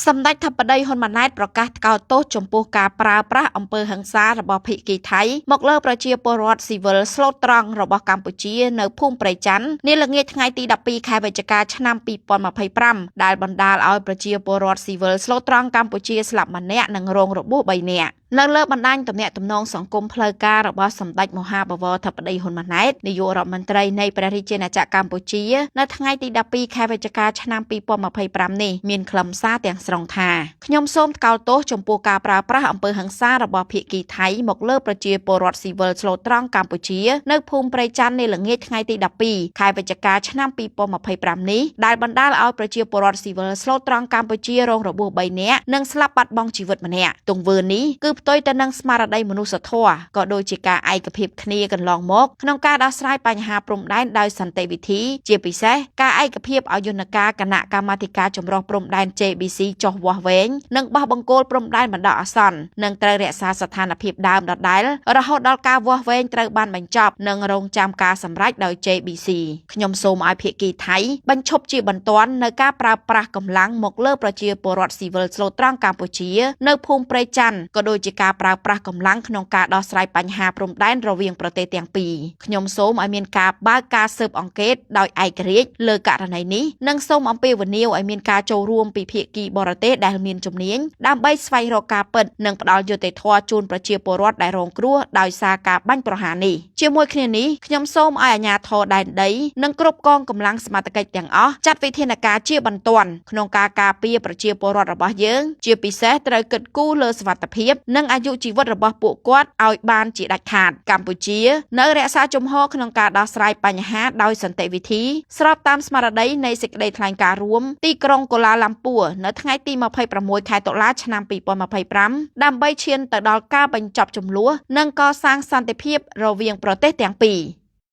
សម្ដេចធិបតីហ៊ុនម៉ាណែតប្រកាសថ្កោលទោសចំពោះការប្រើប្រាស់អំពើហិង្សារបស់ភាគីថៃមកលើប្រជាពលរដ្ឋស៊ីវិលស្លូតត្រង់របស់កម្ពុជានៅភូមិព្រៃច័ន្ទនាល្ងាចថ្ងៃទី12ខែវិច្ឆិកាឆ្នាំ2025ដែលបណ្ដាលឲ្យប្រជាពលរដ្ឋស៊ីវិលស្លូតត្រង់កម្ពុជាស្លាប់ម្នាក់និងរងរបួស3នាក់នៅលើបណ្ដាញទំនាក់ទំនងសង្គមផ្លូវការរបស់សម្ដេចមហាបវរធិបតីហ៊ុនម៉ាណែតនាយករដ្ឋមន្ត្រីនៃព្រះរាជាណាចក្រកម្ពុជានៅថ្ងៃទី12ខែវិច្ឆិកាឆ្នាំ2025នេះមានខ្លឹមសារទាំងស្រុងថាខ្ញុំសូមថ្កោលទោសចំពោះការប្រើប្រាស់អំពើហិង្សារបស់ភាគីថៃមកលើប្រជាពលរដ្ឋស៊ីវិលស្លូតត្រង់កម្ពុជានៅភូមិព្រៃច័ន្ទនាល្ងាចថ្ងៃទី12ខែវិច្ឆិកាឆ្នាំ2025នេះដែលបណ្ដាលឲ្យប្រជាពលរដ្ឋស៊ីវិលស្លូតត្រង់កម្ពុជារងរបួស3នាក់និងស្លាប់បាត់បង់ជីវិតម្នាក់ទង្វើនេះគឺផ្ទុយទៅនឹងស្មារតីមនុស្សធម៌ក៏ដូចជាការឯកភាពគ្នាកន្លងមកក្នុងការដោះស្រាយបញ្ហាព្រំដែនដោយសន្តិវិធីជាពិសេសការឯកភាពឲ្យយន្តការគណៈកម្មាធិការចម្រុះព្រំដែន JBC ចុះវាស់វែងនិងបោះបង្គោលព្រំដែនបណ្ដោះអាសន្ននិងត្រូវរក្សាស្ថានភាពដើមដដែលរហូតដល់ការវាស់វែងត្រូវបានបញ្ចប់និងរងចាំការសម្រេចដោយ JBC ខ្ញុំសូមឲ្យភាគីថៃបញ្ឈប់ជាបន្ទាន់នៅការប្រើប្រាស់កម្លាំងមកលើប្រជាពលរដ្ឋស៊ីវិលស្លូតត្រង់កម្ពុជានៅភូមិព្រៃច័ន្ទក៏ដូចជាការប្រើប្រាស់កម្លាំងក្នុងការដោះស្រាយបញ្ហាព្រំដែនរវាងប្រទេសទាំងពីរខ្ញុំសូមឲ្យមានការបើកការស៊ើបអង្កេតដោយឯករាជ្យលើករណីនេះនិងសូមអំពាវនាវឲ្យមានការចូលរួមពីភាគីបរទេសដែលមានជំនាញដើម្បីស្វែងរកការពិតនិងផ្ដល់យុត្តិធម៌ជូនប្រជាពលរដ្ឋដែលរងគ្រោះដោយសារការបាញ់ប្រហារនេះជាមួយគ្នានេះខ្ញុំសូមឲ្យអាជ្ញាធរដែនដីនិងគ្រប់កងកម្លាំងសមត្ថកិច្ចទាំងអស់ចាត់វិធានការជាបន្ទាន់ក្នុងការការពារប្រជាពលរដ្ឋរបស់យើងជាពិសេសត្រូវគិតគូរលើសុវត្ថិភាពនិងអាយុជីវិតរបស់ពួកគាត់ឲ្យបានជាដាច់ខាតកម្ពុជានៅរក្សាជំហរក្នុងការដោះស្រាយបញ្ហាដោយសន្តិវិធីស្របតាមស្មារតីនៃសេចក្តីថ្លែងការណ៍រួមទីក្រុងកូឡាឡាំពួរនៅថ្ងៃទី26ខែតុលាឆ្នាំ2025ដើម្បីឈានទៅដល់ការបញ្ចប់ជម្លោះនិងកសាងសន្តិភាពរវាងប្រទេសទាំងពីរ